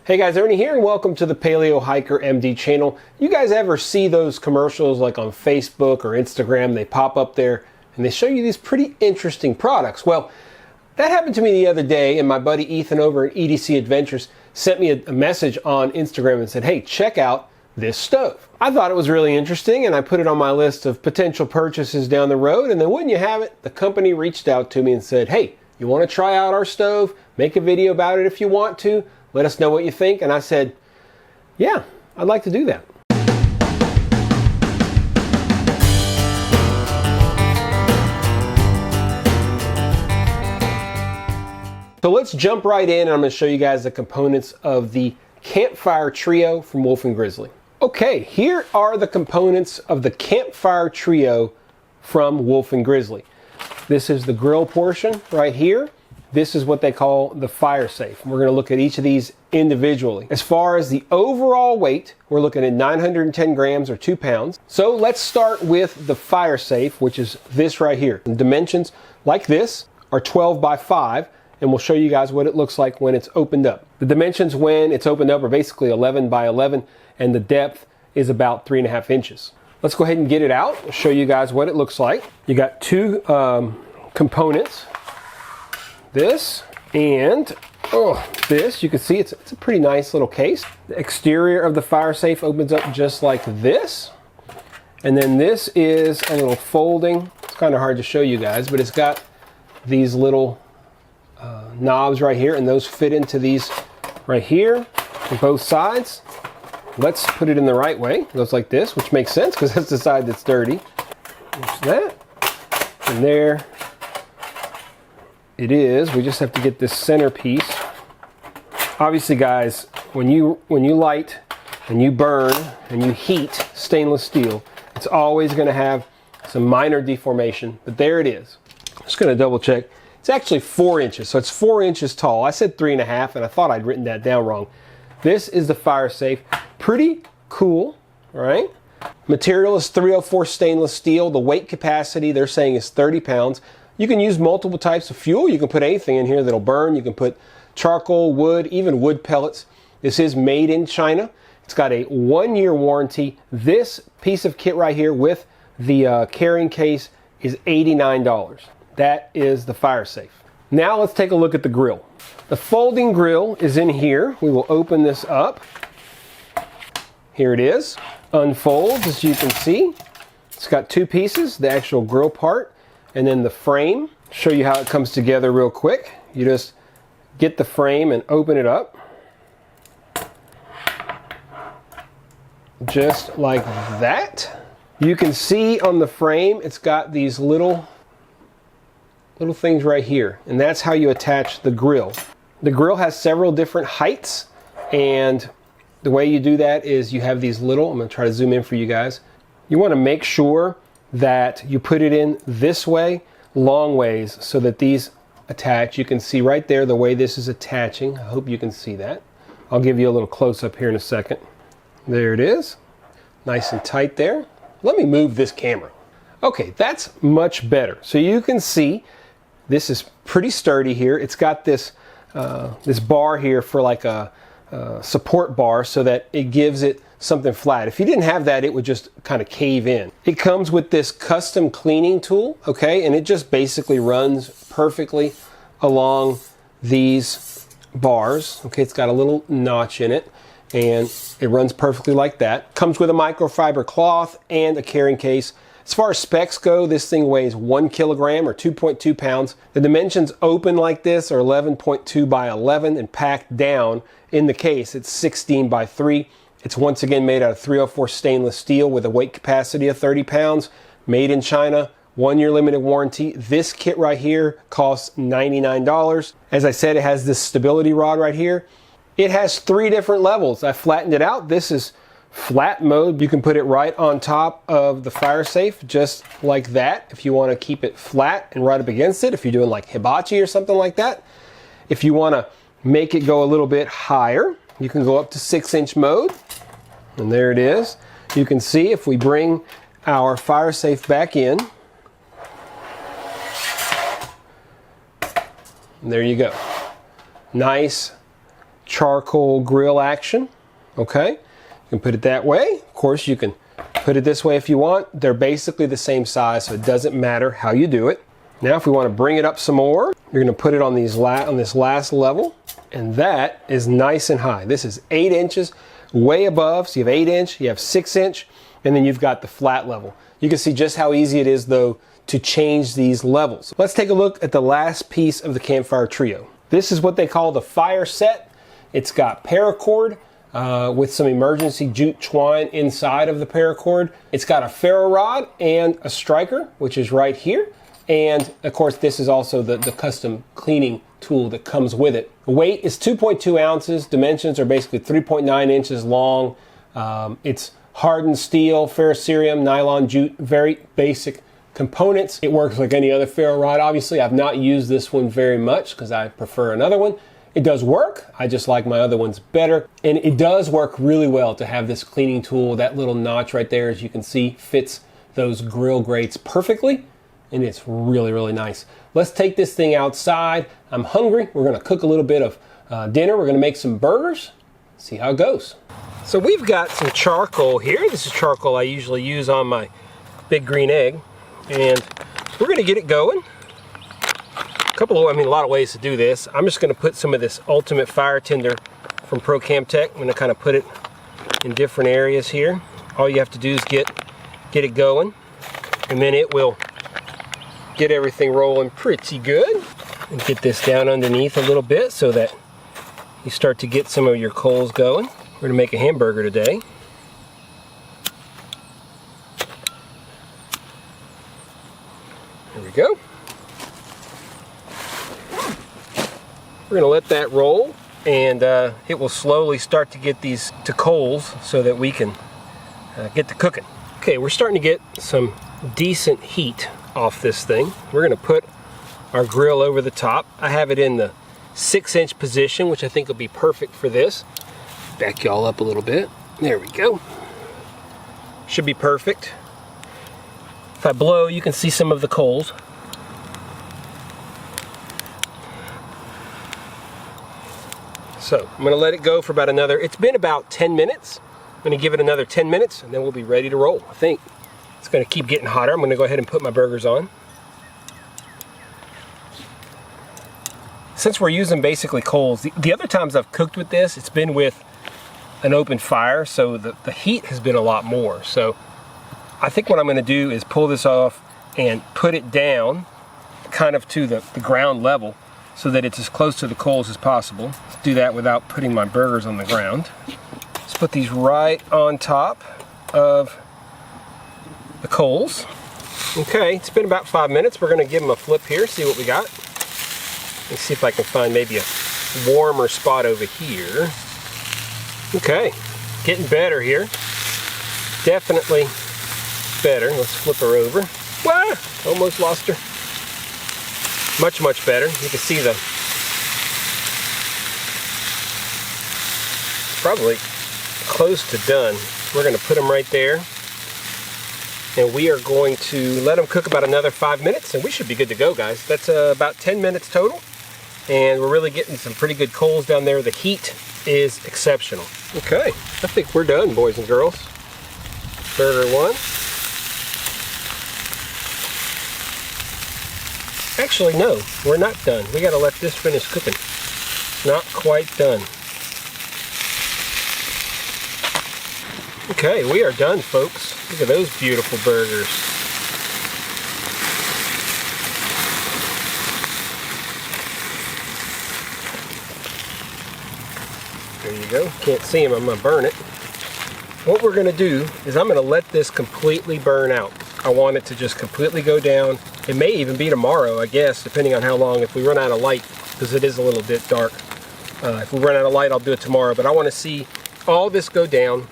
Hey guys, Ernie here and welcome to the Paleo Hiker MD channel. You guys ever see those commercials like on Facebook or Instagram? They pop up there and they show you these pretty interesting products. Well, that happened to me the other day, and my buddy Ethan over at EDC Adventures sent me a message on Instagram and said, hey, check out this stove. I thought it was really interesting and I put it on my list of potential purchases down the road, and then wouldn't you have it, the company reached out to me and said, hey, you want to try out our stove? Make a video about it if you want to. Let us know what you think. And I said, yeah, I'd like to do that. So let's jump right in, and I'm going to show you guys the components of the Campfire Trio from Wolf and Grizzly. Okay, here are the components of the Campfire Trio from Wolf and Grizzly. This is the grill portion right here. This is what they call the fire safe. We're going to look at each of these individually. As far as the overall weight, we're looking at 910 grams or 2 pounds. So let's start with the fire safe, which is this right here. The dimensions like this are 12 by 5, and we'll show you guys what it looks like when it's opened up. The dimensions when it's opened up are basically 11 by 11, and the depth is about 3.5 inches. Let's go ahead and get it out. I'll show you guys what it looks like. You got two components. This and this. You can see it's a pretty nice little case. The exterior of the fire safe opens up just like this, and then this is a little folding. It's kind of hard to show you guys, but it's got these little knobs right here, and those fit into these right here on both sides. Let's put it in the right way. It goes like this, which makes sense because that's the side that's dirty. There's that, and there it is. We just have to get this center piece. Obviously, guys, when you light and you burn and you heat stainless steel, it's always going to have some minor deformation, but there it is. I'm just going to double check. It's actually 4 inches, so it's 4 inches tall. I said 3.5, and I thought I'd written that down wrong. This is the fire safe. Pretty cool, all right? Material is 304 stainless steel. The weight capacity they're saying is 30 pounds. You can use multiple types of fuel. You can put anything in here that'll burn. You can put charcoal, wood, even wood pellets. This is made in China. It's got a 1-year warranty. This piece of kit right here with the carrying case is $89. That is the fire safe. Now let's take a look at the grill. The folding grill is in here. We will open this up. Here it is. Unfolds, as you can see. It's got 2 pieces, the actual grill part and then the frame. Show you how it comes together real quick. You just get the frame and open it up. Just like that. You can see on the frame it's got these little things right here, and that's how you attach the grill. The grill has several different heights, and the way you do that is you have these little, I'm going to try to zoom in for you guys. You want to make sure that you put it in this way, long ways, so that these attach. You can see right there the way this is attaching. I hope you can see that. I'll give you a little close-up here in a second. There it is. Nice and tight there. Let me move this camera. Okay, that's much better. So you can see this is pretty sturdy here. It's got this this bar here for like a support bar so that it gives it something flat. If you didn't have that, it would just kind of cave in. It comes with this custom cleaning tool, okay, and it just basically runs perfectly along these bars. Okay, it's got a little notch in it, and it runs perfectly like that. Comes with a microfiber cloth and a carrying case. As far as specs go, this thing weighs 1 kilogram or 2.2 pounds. The dimensions open like this are 11.2 by 11, and packed down in the case, it's 16 by 3. It's once again made out of 304 stainless steel with a weight capacity of 30 pounds. Made in China, 1-year limited warranty. This kit right here costs $99. As I said, it has this stability rod right here. It has 3 different levels. I flattened it out. This is flat mode. You can put it right on top of the fire safe, just like that, if you want to keep it flat and right up against it, if you're doing like hibachi or something like that. If you want to make it go a little bit higher, you can go up to 6-inch mode, and there it is. You can see if we bring our fire safe back in, there you go. Nice charcoal grill action. Okay, you can put it that way. Of course, you can put it this way if you want. They're basically the same size, so it doesn't matter how you do it. Now, if we want to bring it up some more, you're going to put it on this last level, and that is nice and high. This is 8 inches, way above. So you have 8-inch, you have 6-inch, and then you've got the flat level. You can see just how easy it is, though, to change these levels. Let's take a look at the last piece of the Campfire Trio. This is what they call the fire set. It's got paracord with some emergency jute twine inside of the paracord. It's got a ferro rod and a striker, which is right here. And of course, this is also the custom cleaning tool that comes with it. The weight is 2.2 ounces. Dimensions are basically 3.9 inches long. It's hardened steel, ferrocerium, nylon jute, very basic components. It works like any other ferro rod. Obviously, I've not used this one very much because I prefer another one. It does work. I just like my other ones better. And it does work really well to have this cleaning tool. That little notch right there, as you can see, fits those grill grates perfectly. And it's really, really nice. Let's take this thing outside. I'm hungry. We're gonna cook a little bit of dinner. We're gonna make some burgers. See how it goes. So we've got some charcoal here. This is charcoal I usually use on my big green egg. And we're gonna get it going. A lot of ways to do this. I'm just gonna put some of this Ultimate Fire Tinder from Pro Cam Tech. I'm gonna kind of put it in different areas here. All you have to do is get it going, and then it will get everything rolling pretty good. And get this down underneath a little bit so that you start to get some of your coals going. We're gonna make a hamburger today. There we go. We're gonna let that roll, and it will slowly start to get these to coals so that we can get to cooking. Okay, we're starting to get some decent heat off this thing. We're gonna put our grill over the top. I have it in the 6-inch position, which I think will be perfect for this. Back y'all up a little bit. There we go. Should be perfect. If I blow, you can see some of the coals. So I'm gonna let it go for about it's been about 10 minutes. I'm gonna give it another 10 minutes and then we'll be ready to roll. I think it's gonna keep getting hotter. I'm gonna go ahead and put my burgers on. Since we're using basically coals, the other times I've cooked with this, it's been with an open fire, so the heat has been a lot more. So I think what I'm gonna do is pull this off and put it down kind of to the ground level so that it's as close to the coals as possible. Let's do that without putting my burgers on the ground. Let's put these right on top of the coals. Okay, it's been about 5 minutes. We're gonna give them a flip here, see what we got. Let's see if I can find maybe a warmer spot over here. Okay, getting better here. Definitely better. Let's flip her over. Wah! Almost lost her. Much, much better. You can see probably close to done. We're going to put them right there. And we are going to let them cook about another 5 minutes, and we should be good to go, guys. That's about 10 minutes total. And we're really getting some pretty good coals down there. The heat is exceptional. Okay, I think we're done, boys and girls. Burger one. Actually, no, we're not done. We gotta let this finish cooking. Not quite done. Okay, we are done, folks. Look at those beautiful burgers. There you go. Can't see them, I'm gonna burn it. What we're gonna do is I'm gonna let this completely burn out. I want it to just completely go down. It may even be tomorrow, I guess, depending on how long, if we run out of light, because it is a little bit dark. If we run out of light, I'll do it tomorrow, but I want to see all this go down.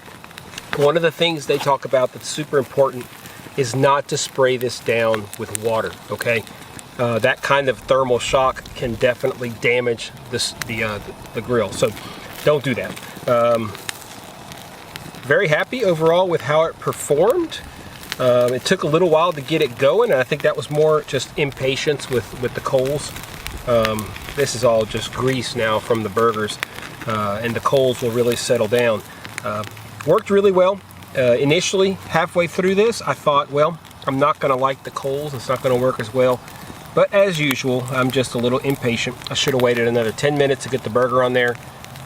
One of the things they talk about that's super important is not to spray this down with water, okay? That kind of thermal shock can definitely damage the grill, so don't do that. Very happy overall with how it performed. It took a little while to get it going, and I think that was more just impatience with the coals. This is all just grease now from the burgers. and the coals will really settle down. Worked really well. Initially, halfway through this, I thought, well, I'm not going to like the coals. It's not going to work as well. But as usual, I'm just a little impatient. I should have waited another 10 minutes to get the burger on there.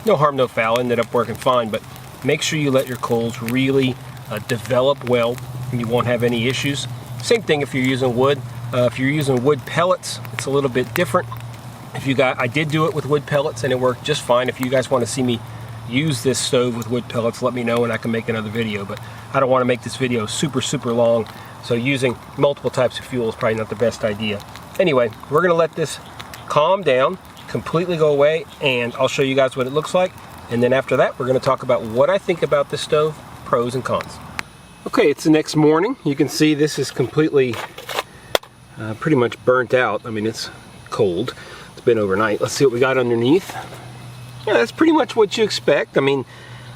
No harm, no foul. Ended up working fine. But make sure you let your coals really develop well, and you won't have any issues. Same thing if you're using wood. If you're using wood pellets, it's a little bit different. I did do it with wood pellets, and it worked just fine. If you guys want to see me use this stove with wood pellets, let me know and I can make another video. But I don't want to make this video super long, so using multiple types of fuel is probably not the best idea. Anyway, we're going to let this calm down, completely go away, and I'll show you guys what it looks like. And then after that, we're going to talk about what I think about this stove, pros and cons. Okay, it's the next morning. You can see this is completely pretty much burnt out. I mean, it's cold. It's been overnight. Let's see what we got underneath. Yeah, that's pretty much what you expect. I mean,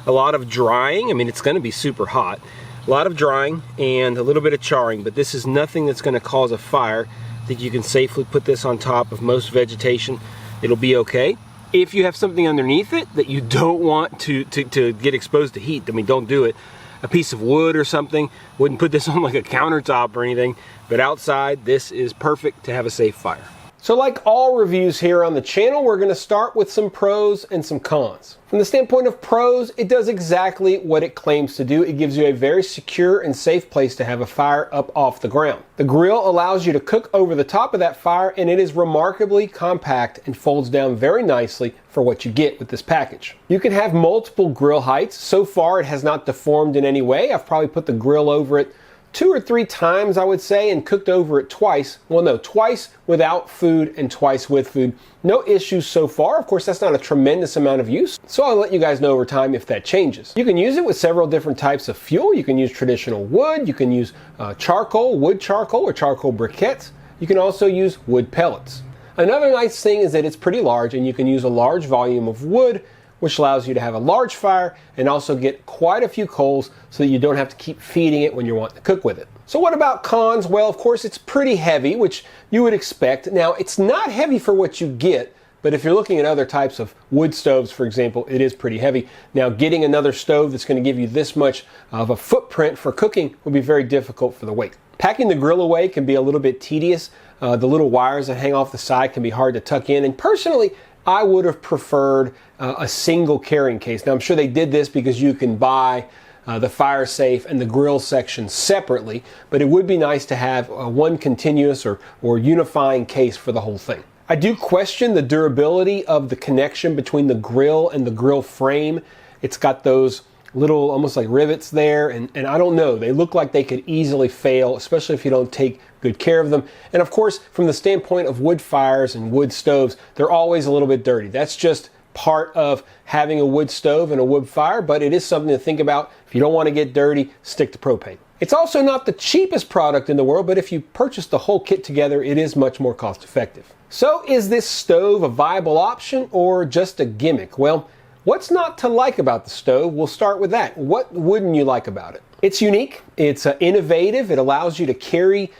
a lot of drying. I mean, it's going to be super hot. A lot of drying and a little bit of charring, but this is nothing that's going to cause a fire. I think you can safely put this on top of most vegetation. It'll be okay. If you have something underneath it that you don't want to get exposed to heat, I mean, don't do it. A piece of wood or something, wouldn't put this on like a countertop or anything, but outside, this is perfect to have a safe fire. So like all reviews here on the channel, we're going to start with some pros and some cons. From the standpoint of pros, it does exactly what it claims to do. It gives you a very secure and safe place to have a fire up off the ground. The grill allows you to cook over the top of that fire, and it is remarkably compact and folds down very nicely for what you get with this package. You can have multiple grill heights. So far, it has not deformed in any way. I've probably put the grill over it 2 or 3 times, I would say, and cooked over it twice. Well, no, twice without food and twice with food. No issues so far. Of course, that's not a tremendous amount of use, so I'll let you guys know over time if that changes. You can use it with several different types of fuel. You can use traditional wood. You can use charcoal, wood charcoal, or charcoal briquettes. You can also use wood pellets. Another nice thing is that it's pretty large, and you can use a large volume of wood, which allows you to have a large fire and also get quite a few coals so that you don't have to keep feeding it when you're wanting to cook with it. So what about cons? Well, of course, it's pretty heavy, which you would expect. Now, it's not heavy for what you get, but if you're looking at other types of wood stoves, for example, it is pretty heavy. Now, getting another stove that's going to give you this much of a footprint for cooking would be very difficult for the weight. Packing the grill away can be a little bit tedious. The little wires that hang off the side can be hard to tuck in, and personally, I would have preferred a single carrying case. Now, I'm sure they did this because you can buy the fire safe and the grill section separately, but it would be nice to have one continuous or unifying case for the whole thing. I do question the durability of the connection between the grill and the grill frame. It's got those little almost like rivets there, and I don't know, they look like they could easily fail, especially if you don't take good care of them. And of course, from the standpoint of wood fires and wood stoves, they're always a little bit dirty. That's just part of having a wood stove and a wood fire, but it is something to think about. If you don't want to get dirty, stick to propane. It's also not the cheapest product in the world, but if you purchase the whole kit together, it is much more cost effective. So is this stove a viable option or just a gimmick? Well, what's not to like about the stove? We'll start with that. What wouldn't you like about it? It's unique, it's innovative, it allows you to carry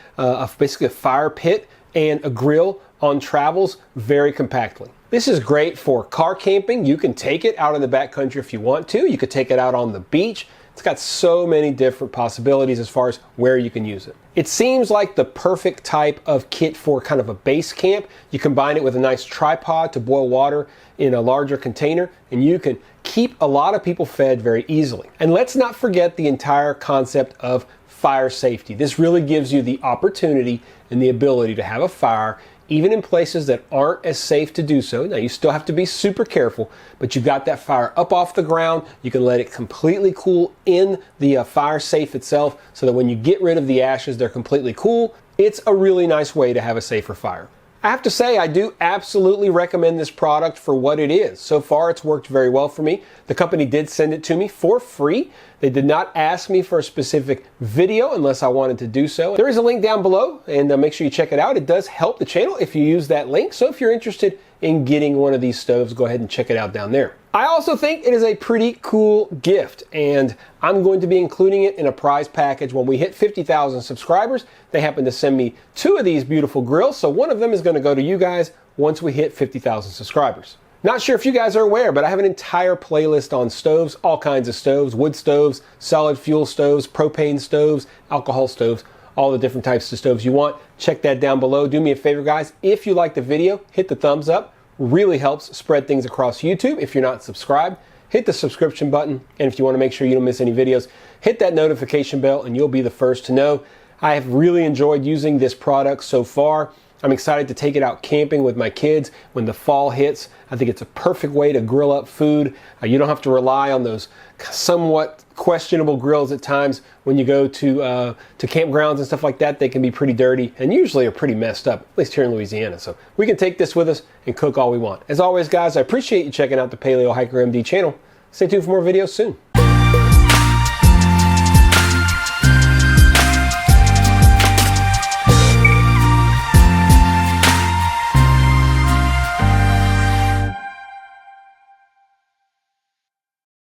basically a fire pit and a grill on travels very compactly. This is great for car camping. You can take it out in the backcountry if you want to. You could take it out on the beach. It's got so many different possibilities as far as where you can use it. It seems like the perfect type of kit for kind of a base camp. You combine it with a nice tripod to boil water in a larger container, and you can keep a lot of people fed very easily. And let's not forget the entire concept of fire safety. This really gives you the opportunity and the ability to have a fire even in places that aren't as safe to do so. Now, you still have to be super careful, but you've got that fire up off the ground. You can let it completely cool in the fire safe itself so that when you get rid of the ashes, they're completely cool. It's a really nice way to have a safer fire. I have to say, I do absolutely recommend this product for what it is. So far, it's worked very well for me. The company did send it to me for free. They did not ask me for a specific video unless I wanted to do so. There is a link down below, and make sure you check it out. It does help the channel if you use that link. So if you're interested in getting one of these stoves, go ahead and check it out down there. I also think it is a pretty cool gift, and I'm going to be including it in a prize package when we hit 50,000 subscribers. They happen to send me 2 of these beautiful grills, so one of them is going to go to you guys once we hit 50,000 subscribers. Not sure if you guys are aware, but I have an entire playlist on stoves, all kinds of stoves, wood stoves, solid fuel stoves, propane stoves, alcohol stoves, all the different types of stoves you want. Check that down below. Do me a favor, guys. If you like the video, hit the thumbs up. Really helps spread things across YouTube. If you're not subscribed, hit the subscription button. And if you want to make sure you don't miss any videos, hit that notification bell and you'll be the first to know. I have really enjoyed using this product so far. I'm excited to take it out camping with my kids when the fall hits. I think it's a perfect way to grill up food. You don't have to rely on those somewhat questionable grills at times when you go to campgrounds and stuff like that. They can be pretty dirty and usually are pretty messed up, at least here in Louisiana. So we can take this with us and cook all we want. As always, guys, I appreciate you checking out the Paleo Hiker MD channel. Stay tuned for more videos soon.